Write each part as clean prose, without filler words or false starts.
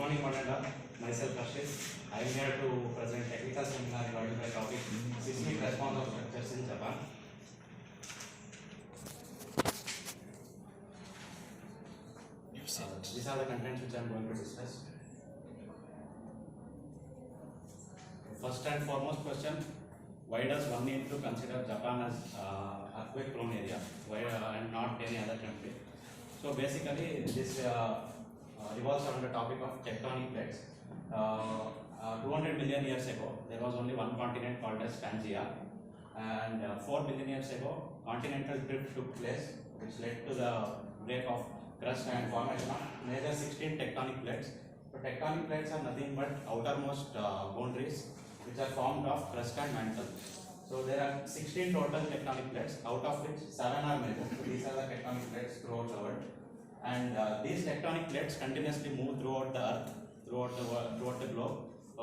morning, one and all. Myself, Ashish. I am here to present technical seminar regarding the topic seismic response of structures in Japan. These are the contents which I am going to discuss. First and foremost question: why does one need to consider Japan as earthquake-prone area, and not any other country? So basically, this revolves around the topic of tectonic plates. 200 million years ago, there was only one continent called as Pangaea, and 4 billion years ago, continental drift took place, which led to the break of crust and formation of major 16 tectonic plates. So tectonic plates are nothing but outermost boundaries which are formed of crust and mantle. So there are 16 total tectonic plates, out of which 7 are major. So these are the tectonic plates throughout the world, and these tectonic plates continuously move throughout the earth, throughout the globe,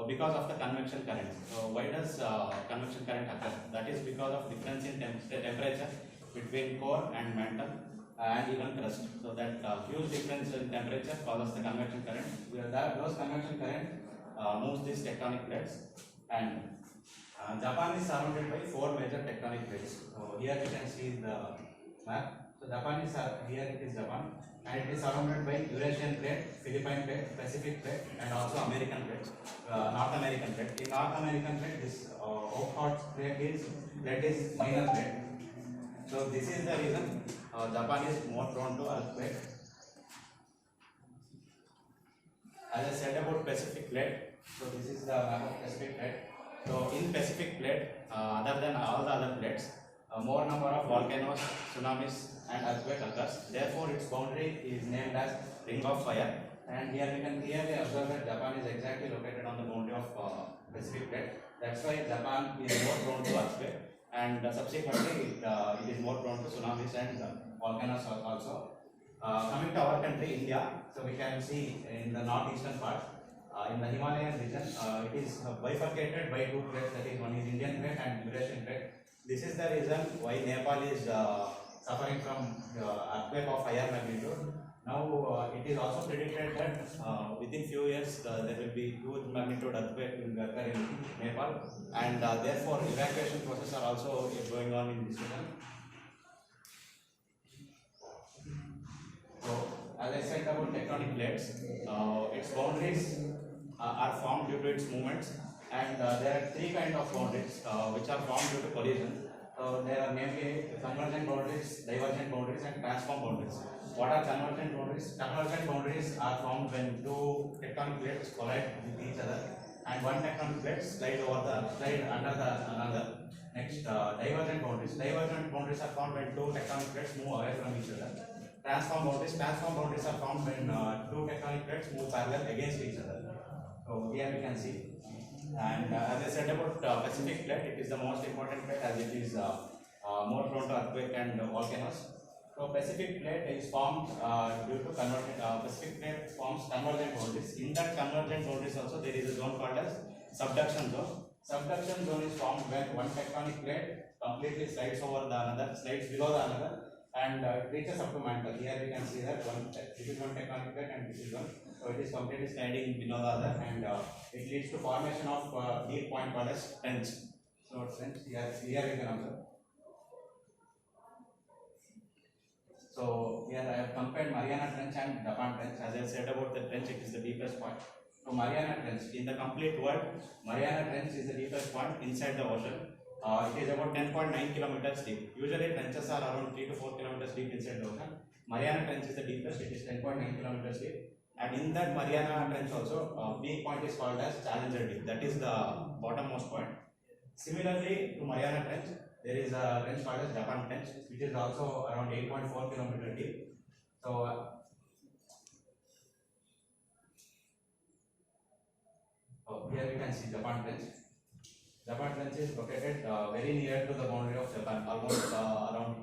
because of the convection current. So why does convection current occur? That is because of difference in temperature between core and mantle and even crust. So that huge difference in temperature causes the convection current. Those convection current moves these tectonic plates, and Japan is surrounded by 4 major tectonic plates. So here you can see the map. So Japan is here. It is Japan, and it is surrounded by Eurasian plate, Philippine plate, Pacific plate, and also American plate, North American plate. In North American plate, this Okhotsk plate is minor plate. So this is the reason Japan is more prone to earthquake. As I said about Pacific plate, so this is the map of Pacific plate. So in Pacific plate, other than all the other plates, more number of volcanoes, tsunamis, and earthquake occurs. Therefore, its boundary is named as Ring of Fire. And here we can clearly observe that Japan is exactly located on the boundary of Pacific plate. That's why Japan is more prone to earthquake, and subsequently it is more prone to tsunamis and volcanoes also. Coming to our country, India, so we can see in the northeastern part, in the Himalayan region, it is bifurcated by 2 plates, that is, one is Indian plate and Eurasian plate. This is the reason why Nepal is suffering from earthquake of higher magnitude. Now it is also predicted that within few years there will be huge magnitude earthquake will occur in Nepal, and therefore evacuation process are also going on in this region. So as I said about tectonic plates, its boundaries are formed due to its movements, and there are 3 kinds of boundaries which are formed due to collision. There are namely convergent boundaries, divergent boundaries, and transform boundaries. What are convergent boundaries? Convergent boundaries are formed when 2 tectonic plates collide with each other, and one tectonic plate slide under the another. Next, divergent boundaries. Divergent boundaries are formed when 2 tectonic plates move away from each other. Transform boundaries are formed when 2 tectonic plates move parallel against each other. So here we can see. And as I said about Pacific plate, it is the most important plate as it is more prone to earthquake and volcanoes. So Pacific plate is formed due to Pacific plate forms convergent boundaries. In that convergent boundaries also there is a zone called as subduction zone. Subduction zone is formed when one tectonic plate completely slides below the another, and it reaches up to mantle. Here we can see that this is one tectonic plate and this is one. So it is completely sliding below the other, and it leads to formation of deep point called as trench. So trench here we can observe. So here I have compared Mariana Trench and Japan Trench. As I said about the trench, it is the deepest point. So Mariana Trench, in the complete world, Mariana Trench is the deepest point inside the ocean. It is about 10.9 kilometers deep. Usually trenches are around 3 to 4 kilometers deep inside the ocean. Mariana Trench is the deepest. It is 10.9 kilometers deep. And in that Mariana Trench also, peak point is called as Challenger Deep. That is the bottommost point. Similarly to Mariana Trench, there is a trench called as Japan Trench, which is also around 8.4 kilometers deep. So here we can see Japan Trench. Japan Trench is located very near to the boundary of Japan, almost around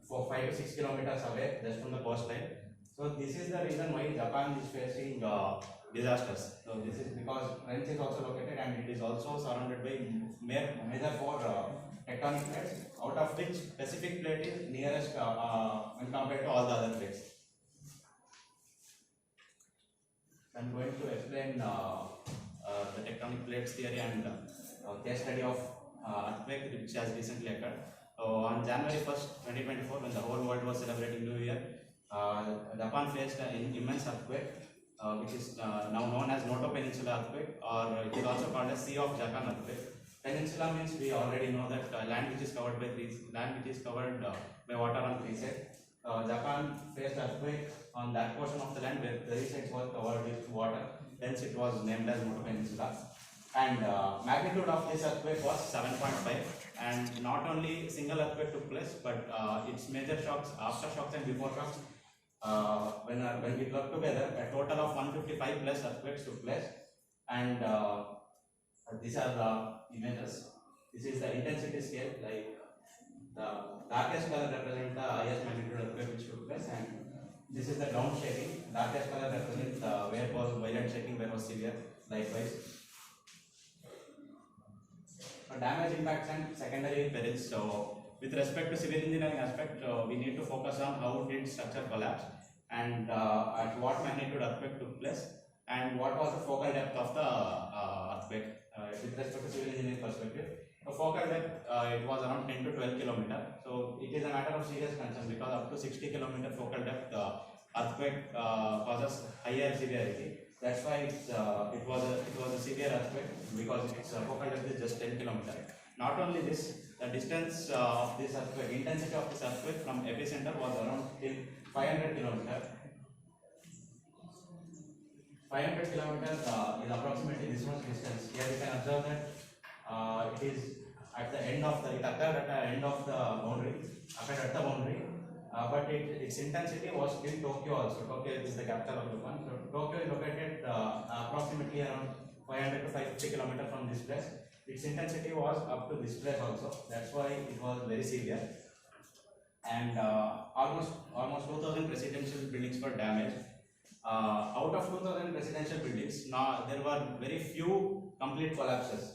5 to 6 kilometers away just from the coastline. So this is the reason why Japan is facing disasters. So this is because trench is also located, and it is also surrounded by major 4 tectonic plates, out of which Pacific plate is nearest when compared to all the other plates. I'm going to explain the tectonic plates theory and case study of earthquake which has recently occurred. On January 1st, 2024, when the whole world was celebrating New Year, Japan faced an immense earthquake, which is now known as Noto Peninsula earthquake, or it is also called as Sea of Japan earthquake. Peninsula means we already know that land which is covered by by water on three sides. Japan faced earthquake on that portion of the land where the three sides were covered with water. Hence, it was named as Noto Peninsula. And magnitude of this earthquake was 7.5. And not only single earthquake took place, but its major shocks, aftershocks, and before shocks. When we clubbed together, a total of 155 plus earthquakes took place. And these are the images. This is the intensity scale. Like the darkest color represents the highest magnitude earthquake which took place, and this is the ground shaking. Darkest color represents where was violent shaking, where was severe. Likewise, damage impacts and secondary perils. So, with respect to civil engineering aspect, we need to focus on how did structure collapse and at what magnitude earthquake took place and what was the focal depth of the earthquake. With respect to civil engineering perspective, the focal depth it was around 10 to 12 kilometers. So it is a matter of serious concern because up to 60 kilometer focal depth earthquake causes higher severity. That's why it was a severe earthquake because its focal depth is just 10 kilometers. Not only this, the distance of this earthquake, intensity of this earthquake from epicenter was around 500 kilometers. 500 kilometers is approximately this much distance. Here we can observe that it is at the end of it occurred at the end of the boundary, but its intensity was in Tokyo also. Tokyo is the capital of Japan. So Tokyo is located approximately around 500 to 550 kilometers from this place. Its intensity was up to this place also. That's why it was very severe. And almost 2,000 residential buildings were damaged. Out of 2,000 residential buildings, now there were very few complete collapses.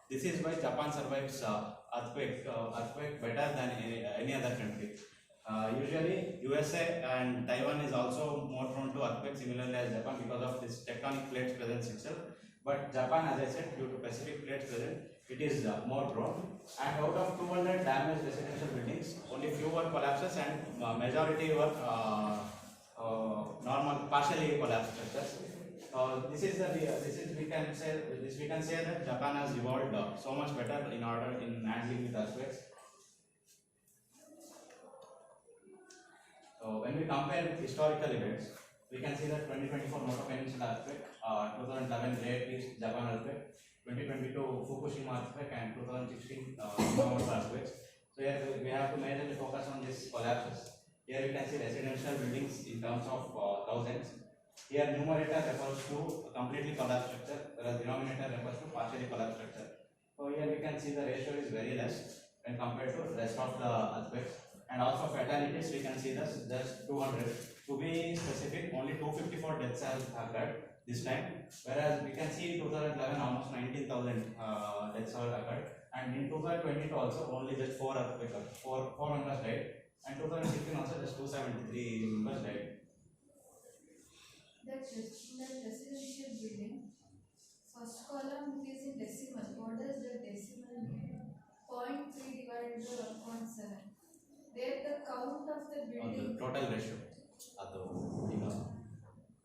This is why Japan survives earthquake better than any other country. Usually, USA and Taiwan is also more prone to earthquakes, similarly as Japan, because of this tectonic plates presence itself. But Japan, as I said, due to Pacific plates present, it is more prone. And out of 200 damaged residential buildings, only few were collapses, and majority were normal, partially collapsed structures. We can say that Japan has evolved so much better in handling with earthquakes. So when we compare historical events, we can see that 2024 Noto Peninsula earthquake, 2011 Great East Japan earthquake, 2022 Fukushima earthquake, and 2016 Yamamoto earthquakes. So here we have to majorly focus on these collapses. Here we can see residential buildings in terms of thousands. Here numerator refers to a completely collapsed structure, whereas denominator refers to partially collapsed structure. So here we can see the ratio is very less when compared to the rest of the earthquakes. And also fatalities, we can see this just 200. To be specific, only 254 deaths have occurred this time, whereas we can see in 2011 almost 19,000 deaths have occurred, and in 2022 also only just 4 members died, and 2016 also just 273 members died. That residential building, first column is in decimal. What does the decimal mean? 0.3 divided by 1.7. There the count of the building. The total ratio. ಅದು ಈಗ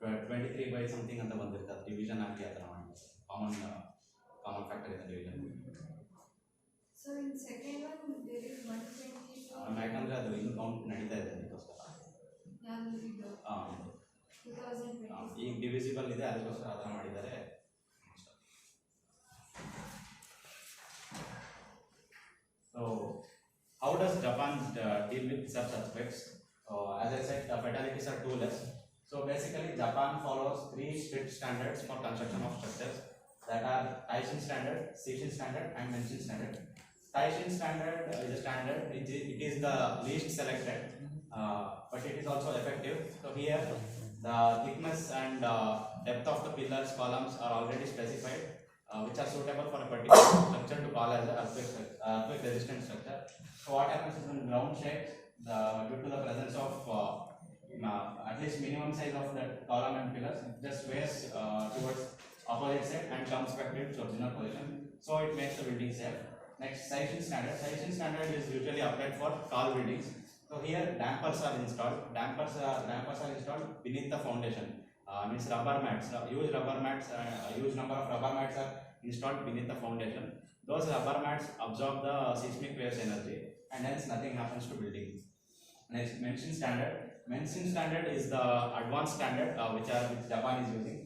23 by something ಅಂತ ಬಂದಿರ್ತದೆ division ಆಗಿ ಅದನ್ನ ಮಾಡಿ common factor ಇದೆ division. So in second one there is 124. ಯಾಕಂದ್ರೆ ಅದು ಇನ್ನು ಕೌಂಟ್ ನಡೀತಾ ಇದೆ ಅದಕ್ಕೋಸ್ಕರ. ಯಾವುದು ಇದು? 2020. ಈಗ ಡಿವಿಸಿಬಲ್ ಇದೆ ಅದಕ್ಕೋಸ್ಕರ ಆ ಥರ ಮಾಡಿದ್ದಾರೆ. So how does Japan deal with such aspects? As I said, the fatalities are too less. So basically, Japan follows 3 strict standards for construction of structures, that are Taishin standard, Seismic standard, and MCE standard. Taishin standard is a standard. It is the least selected, but it is also effective. So here, the thickness and depth of the pillars, columns are already specified, which are suitable for a particular structure to call as an earthquake resistant structure. So what happens is when ground shakes, due to the presence of at least minimum size of that column and pillars, it just sways opposite side and comes back to its original position. So it makes the building safe. Next, Seismic standard. Seismic standard is usually applied for tall buildings. So here dampers are installed. Dampers are installed beneath the foundation. Means rubber mats. Huge number of rubber mats are installed beneath the foundation. Those rubber mats absorb the seismic waves energy, and hence nothing happens to building. Next, mention standard. Mention standard is the advanced standard which Japan is using.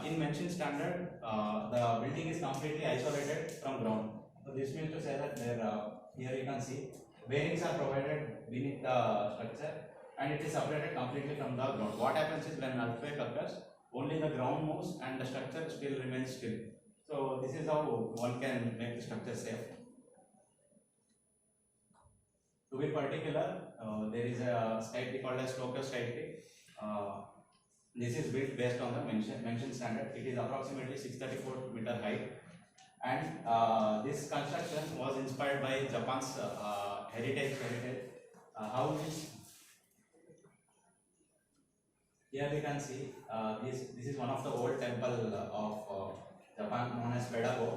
In mention standard, the building is completely isolated from ground. So this means to say that here you can see bearings are provided beneath the structure, and it is separated completely from the ground. What happens is when an earthquake occurs, only the ground moves and the structure still remains still. So this is how one can make the structure safe. To be particular, there is a skytree called as Tokyo skytree. This is built based on the mentioned standard. It is approximately 634 meter height, and this construction was inspired by Japan's heritage. How is here we can see this is one of the old temple of Japan known as Pedago.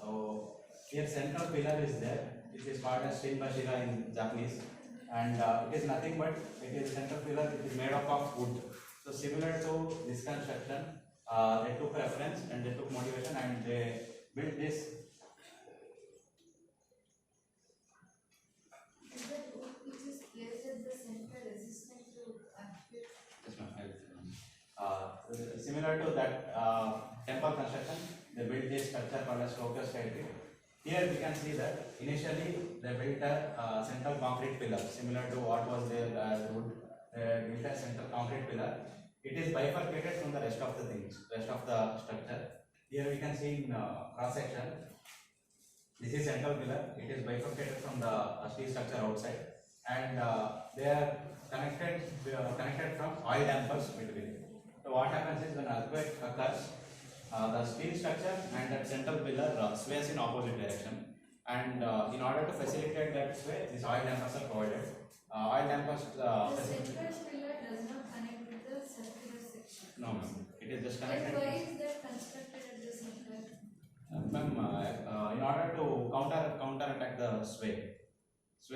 So here central pillar is there. It is called as Shinbashira in Japanese, and it is nothing but it is central pillar. It is made up of wood. So similar to this construction, they took reference and they took motivation and they built this. Is that wood which is placed at the center resistant to earthquake? Yes, ma'am. Similar to that temple construction, they built this structure called as Tokyo skytree. Here we can see that initially they built a central concrete pillar similar to what was there as wood. They built a central concrete pillar. It is bifurcated from the rest of the structure. Here we can see in cross section. This is central pillar. It is bifurcated from the steel structure outside, and they are connected from oil dampers between. So what happens is when earthquake occurs, the steel structure and that central pillar sways in opposite direction, and in order to facilitate that sway, these oil dampers are provided. Oil dampers. The central pillar does not connect with the circular section. No, ma'am. It is just Then connected. why is that constructed at the center? Ma'am, in order to counterattack the sway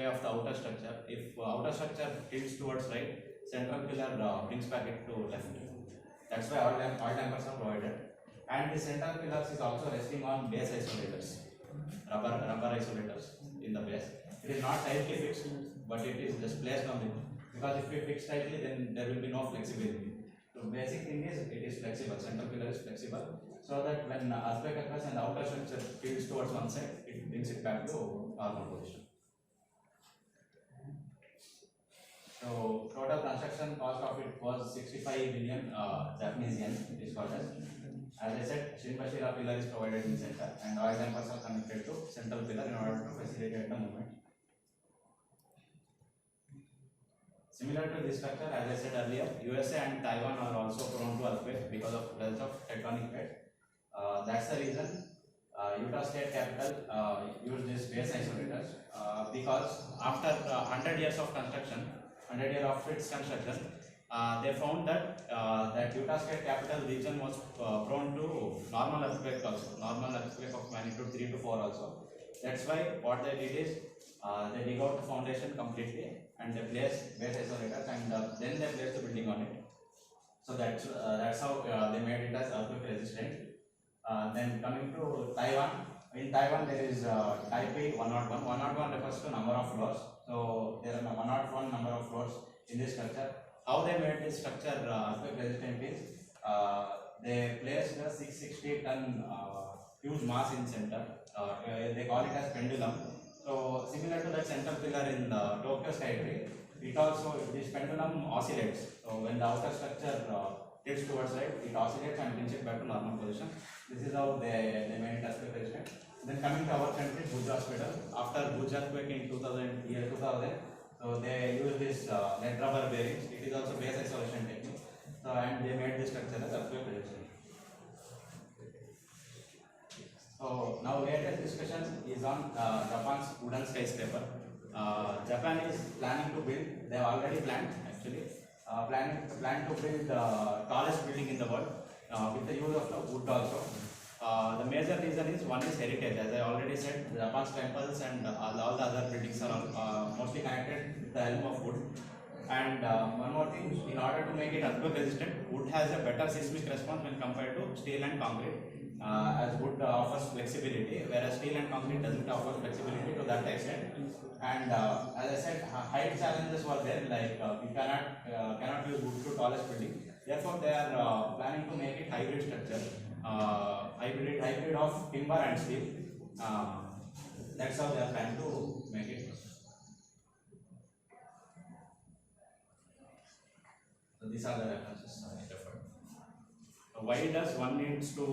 of the outer structure, if outer structure tilts towards right, central pillar brings back it to left. That's why oil dampers are provided. And the central pillars is also resting on base isolators, rubber isolators in the base. It is not tightly fixed, but it is just placed on it. Because if we fix tightly, then there will be no flexibility. So basic thing is it is flexible. Central pillar is flexible, so that when earthquake occurs and the outer structure tilts towards one side, it brings it back to normal position. So total construction cost of it was 65 billion Japanese yen. It is called as I said, Shinbashira pillar is provided in center, and oil dampers are connected to central pillar in order to facilitate the movement. Similar to this structure, as I said earlier, USA and Taiwan are also prone to earthquake because of presence of tectonic plate. That's the reason Utah State Capital used this base isolators because after 100 years of construction, 100 years of its construction, they found that Utah State Capital region was prone to normal earthquake also, normal earthquake of magnitude 3 to 4 also. That's why what they did is they dig out the foundation completely and they place base isolators, and then they place the building on it. So that's how they made it as earthquake resistant. Then coming to Taiwan, in Taiwan there is Taipei 101. 101 refers to number of floors. So there are 101 number of floors in this structure. How they made this structure earthquake resistant is they placed a 660 ton huge mass in center. They call it as pendulum. So similar to that central pillar in the Tokyo skytree, this pendulum oscillates. So when the outer structure tilts towards right, it oscillates and brings it back to normal position. This is how they made it earthquake resistant. Then coming to our country, Bhuj Hospital. After Bhuj earthquake in 2000, so they use this net rubber bearings. It is also base isolation technique. So and they made this structure as earthquake resistant. So now latest discussion is on Japan's wooden skyscraper. Japan is planning to build. They have already planned actually. Plan to build the tallest building in the world. with the use of the wood also. The major reason is one is heritage. As I already said, Japan's temples and all the other buildings are mostly connected with the helm of wood. And one more thing, in order to make it earthquake resistant, wood has a better seismic response when compared to steel and concrete, as wood offers flexibility, whereas steel and concrete doesn't offer flexibility to that extent. And as I said, height challenges were there, like we cannot use wood to tallest building. Therefore, they are planning to make it hybrid structure, hybrid of timber and steel. That's how they are planning to make it. So these are the references I referred. Why does one needs to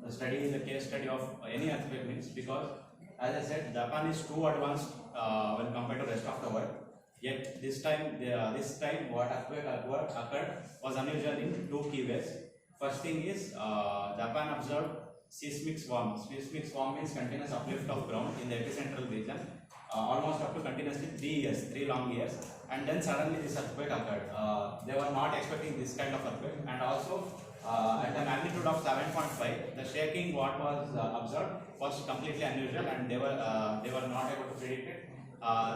study the case study of any earthquake means? Because as I said, Japan is too advanced when compared to rest of the world. Yet this time what earthquake occurred was unusual in two key ways. First thing is Japan observed seismic swarm. Seismic swarm means continuous uplift of ground in the epicentral region, almost up to continuously 3 long years, and then suddenly this earthquake occurred. They were not expecting this kind of earthquake, and also at a magnitude of 7.5, the shaking what was observed was completely unusual, and they were not able to predict it.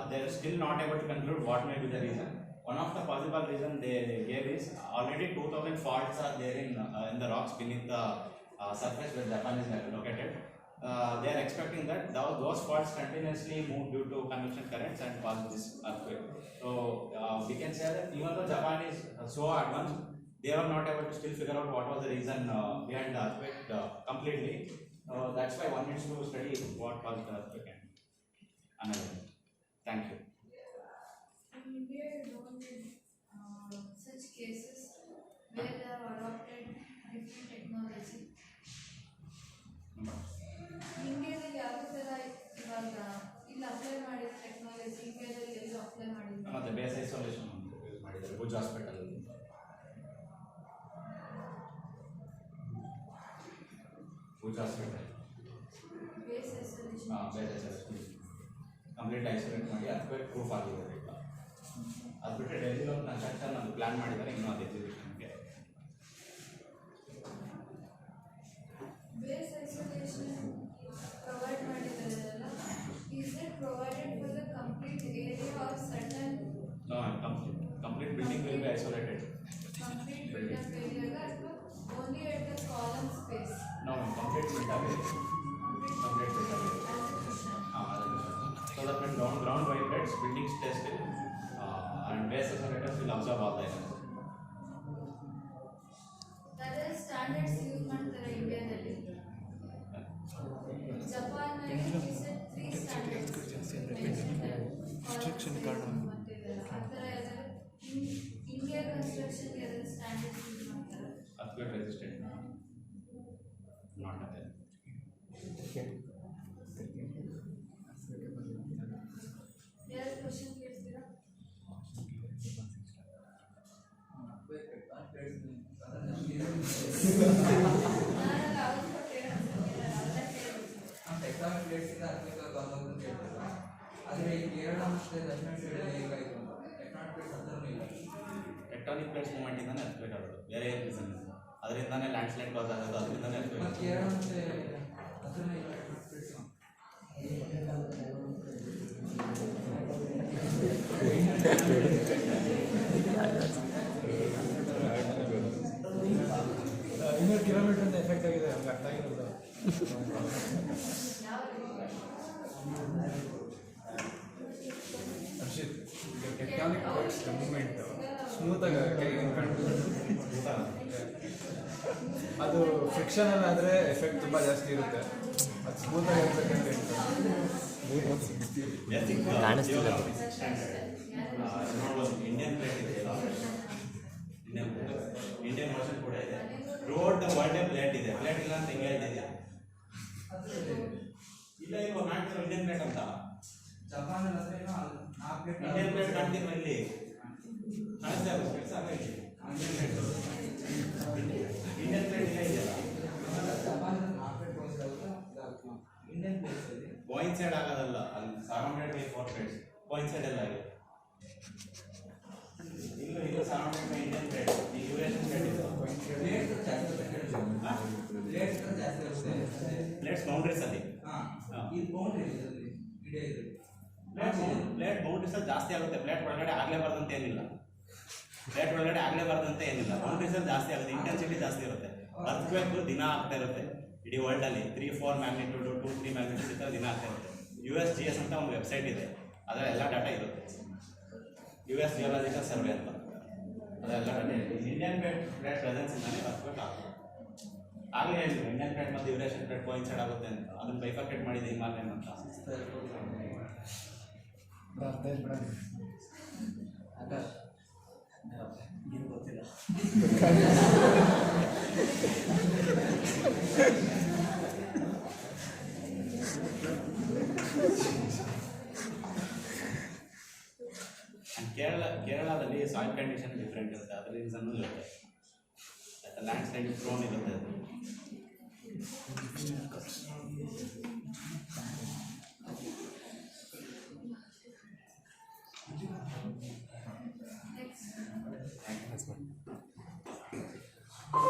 They are still not able to conclude what may be the reason. One of the possible reasons they gave is already 2000 faults are there in the rocks beneath the surface where Japan is located. They are expecting that those faults continuously move due to convection currents and cause this earthquake. So we can say that even though Japan is so advanced, they are not able to still figure out what was the reason behind the earthquake completely. That's why one needs to study what caused the earthquake and analyze. Thank you. In India, you don't need such cases where they have adopted different technology. ಇಂಡಿಯಾದಲ್ಲಿ ಯಾವ ಥರ ಇವಾಗ ಇಲ್ಲಿ apply ಮಾಡಿದ technology ಇಂಡಿಯಾದಲ್ಲಿ ಎಲ್ಲ apply ಮಾಡಿದ್ರು ಮತ್ತೆ ಬೇಸ್ ಐಸೋಲೇಷನ್ ಯೂಸ್ ಮಾಡಿದ್ದಾರೆ Bhuj hospital base isolation complete isolate ಮಾಡಿ ಅರ್ಥಕ್ವೇಕ್ ಪ್ರೂಫ್ ಆಗಿದ್ದಾರೆ ಈಗ. ಅದು ಬಿಟ್ಟರೆ ಡೆಲ್ಲಿ ಒಂದು ಕನ್ಸ್ಟ್ರಕ್ಷನ್ ಅದು ಪ್ಲಾನ್ ಮಾಡಿದ್ದಾರೆ, ಇನ್ನೂ ಅದು ಎಕ್ಸಿಕ್ಯೂಷನ್ಗೆ. ಬೇಸ್ ಐಸೋಲೇಷನ್ ಪ್ರೊವೈಡ್ ಮಾಡಿದ್ದಾರಲ್ಲ, is it provided for the complete area or certain? No, complete building will be isolated. Complete built-up area or only at the column space? No, complete built-up area. Complete built-up area. So that when ground vibrates, building stays still, and base isolators will absorb all the energy. That is standards use ಮಾಡ್ತಾರೆ ಇಂಡಿಯಾದಲ್ಲಿ. Japan ನಲ್ಲಿ is it 3 standards restriction card ಅಂತಿದ್ದಾರೆ. ಆ ಥರ ಯಾವ್ದಾದ್ರು India construction ಯಾವ್ದಾದ್ರು standards use ಮಾಡ್ತಾರೆ? Earthquake resistant, not available. ಯಾರು ಕ್ವಶನ್ ಕೇಳ್ತೀರಾ? ಟೆಕ್ಟಾನಿಕ್ ಪ್ಲೇಟ್ಸ್ ಇಂದ ಅರ್ಥಕ್ವೇಕ್ ಬಂದವರು ಕೇಳ್ತಾರೆ. ಆದರೆ ಈ ಕೇರಳ ಮತ್ತು ದಕ್ಷಿಣ ಸೈಡ್ ಹೇಗಾಯಿತು ಅಂತ ಟೆಕ್ಟಾನಿಕ್ ಪ್ಲೇಟ್ಸ್ ಹತ್ರನೂ ಇಲ್ಲ. ಟೆಕ್ಟಾನಿಕ್ ಪ್ಲೇಟ್ಸ್ ಮೂವ್ಮೆಂಟ್ ಇಂದಾನೆ earthquake ಆಗೋದು, ಬೇರೆ ಏನು ರೀಸನ್ ಇಲ್ಲ. ಅದರಿಂದಾನೇ ಲ್ಯಾಂಡ್ ಸ್ಲೈಡ್ ಕಾಸ್ ಆಗೋದು, ಅದರಿಂದಾನೇ earthquake. ಮತ್ತು ಕೇರಳ ಮತ್ತು ಹತ್ರನೇ ಇಲ್ಲ ಟೆಕ್ಟಾನಿಕ್ ಪ್ಲೇಟ್ಸ್. ಇನ್ನೂರು ಕಿಲೋಮೀಟರ್ ಎಫೆಕ್ಟ್ ಆಗಿದೆ, ಹಂಗೆ ಅರ್ಥ ಆಗಿರೋದು. ಹರ್ಷಿತ್, ಈಗ ಟೆಕ್ಟಾನಿಕ್ ಪ್ಲೇಟ್ಸ್ ಮೂವ್ಮೆಂಟ್ ಸ್ಮೂತಾಗಿ ಅದು ಫ್ರಿಕ್ಷನಲ್ಲಿ ಆದರೆ ಎಫೆಕ್ಟ್ ತುಂಬ ಜಾಸ್ತಿ ಇರುತ್ತೆ. ಅದು ಸ್ಮೂತಾಗಿ ಇರಬೇಕಂತ ಕಾಣಿಸ್ತಿಲ್ಲ. ಇಂಡಿಯನ್ ಪ್ಲೇಟ್ ಇದೆಯಲ್ಲ, ಇಂಡಿಯನ್ ಓಷನ್ ಕೂಡ ಇದೆ. ಥ್ರೂಔಟ್ ದ ವರ್ಲ್ಡ್ ಪ್ಲೇಟ್ ಇದೆ. ಪ್ಲೇಟ್ ಇಲ್ಲ ಅಂತ ಹೆಂಗೆ ಹೇಳ್ತಿದ್ಯಾ? ಇಲ್ಲ ಇವಾಗ ಮಾಡ್ತಿರೋ ಇಂಡಿಯನ್ ಪ್ಲೇಟ್ ಅಂತ. ಜಪಾನ್ ಅಂದ್ರೆ ಇಂಡಿಯನ್ ಪ್ಲೇಟ್ ಕಾಣ್ತಿರೋ ಇಲ್ಲಿ ಕಾಣಿಸ್ತಾ ಇರೋದು ಇಂಡಿಯನ್ ಪ್ಲೇಟ್ ಇಲ್ಲ ಇದೆಯಲ್ಲ. ಇಂಡಿಯನ್ ಪ್ಲೇಟ್ಸ್ ಇದೆ. ಪಾಯಿಂಟ್ ಸೈಡ್ ಆಗೋದಲ್ಲ, ಅಲ್ಲಿ surrounded by 4 plates. Point side ಎಲ್ಲ ಇದೆ. ಇಲ್ಲ ಸರೌಂಡೆಡ್ ಬೈ ಇಂಡಿಯನ್ ಪ್ಲೇಟ್. ಈ ಯೂರೇಷನ್ ಪ್ಲೇಟ್ ಇದೆ. ಪ್ಲೇಟ್ಸ್ ಜಾಸ್ತಿ ಇರುತ್ತೆ. ಪ್ಲೇಟ್ಸ್ ಬೌಂಡ್ರೀಸ್ ಅಲ್ಲಿ ಇದು ಬೌಂಡ್ರಿ ಇದೆ ಇದು ಪ್ಲೇಟ್ ಬೌಂಡ್ರೀಸ್ ಅಲ್ಲಿ ಜಾಸ್ತಿ ಆಗುತ್ತೆ. ಪ್ಲೇಟ್ ಒಳಗಡೆ ಆಗಲೇಬಾರ್ದಂತ ಏನಿಲ್ಲ. ಪ್ಲೇಟ್ ಒಳಗಡೆ ಆಗಲೇಬಾರ್ದಂತ ಏನಿಲ್ಲ. ಬೌಂಡ್ರೀಸ್ ಅಲ್ಲಿ ಜಾಸ್ತಿ ಆಗುತ್ತೆ, ಇಂಟೆನ್ಸಿಟಿ ಜಾಸ್ತಿ ಇರುತ್ತೆ. ಅರ್ಥಕ್ವೇಕ್ ದಿನ ಆಗ್ತಾ ಇರುತ್ತೆ ಇಡೀ ವರ್ಲ್ಡ್ ಅಲ್ಲಿ. 3-4 ಮ್ಯಾಗ್ನಿಟ್ಯೂಡ್ 2-3 ಮ್ಯಾಗ್ನಿಟ್ಯೂಡ್ ಈ ಥರ ದಿನ ಆಗ್ತಾ ಇರುತ್ತೆ. USGS ಅಂತ ಒಂದು ವೆಬ್ಸೈಟ್ ಇದೆ, ಅದರ ಎಲ್ಲ ಡಾಟಾ ಇರುತ್ತೆ. US ಜಿಯೋಲಾಜಿಕಲ್ ಸರ್ವೆ ಅಂತ ಅದೆಲ್ಲ ಡಾಟಾ ಇದೆ. ಇಂಡಿಯನ್ ಪ್ಲೇಟ್ ಪ್ರೆಸೆನ್ಸ್ ಇಂದಾನೆ ಅರ್ಥಕ್ವೇಕ್ ಆಗುತ್ತೆ. ಆಗಲೇ ಹೇಳಿದ್ರು ಇಂಡಿಯನ್ ಪ್ಲೇಟ್ ಮತ್ತು ಯುರೇಷಿಯನ್ ಪ್ಲೇಟ್ ಕೋಇನ್ಸೈಡ್ ಆಗುತ್ತೆ ಅಂತ. ಅದನ್ನು ಬೈಫರ್ಕೇಟ್ ಮಾಡಿದೆ ಹಿಮಾಲಯನ್ ಅಂತ. ಏನು ಗೊತ್ತಿಲ್ಲ. ಕೇರಳದಲ್ಲಿ ಸಾಯಿಲ್ ಕಂಡೀಷನ್ ಡಿಫ್ರೆಂಟ್ ಇರುತ್ತೆ, ಅದರ ರೀಸನ್ನು ಇರುತ್ತೆ. ಲ್ಯಾಂಡ್ ಸ್ಲೈಡ್ ಪ್ರೋನ್ ಇರುತ್ತೆ ಅದು.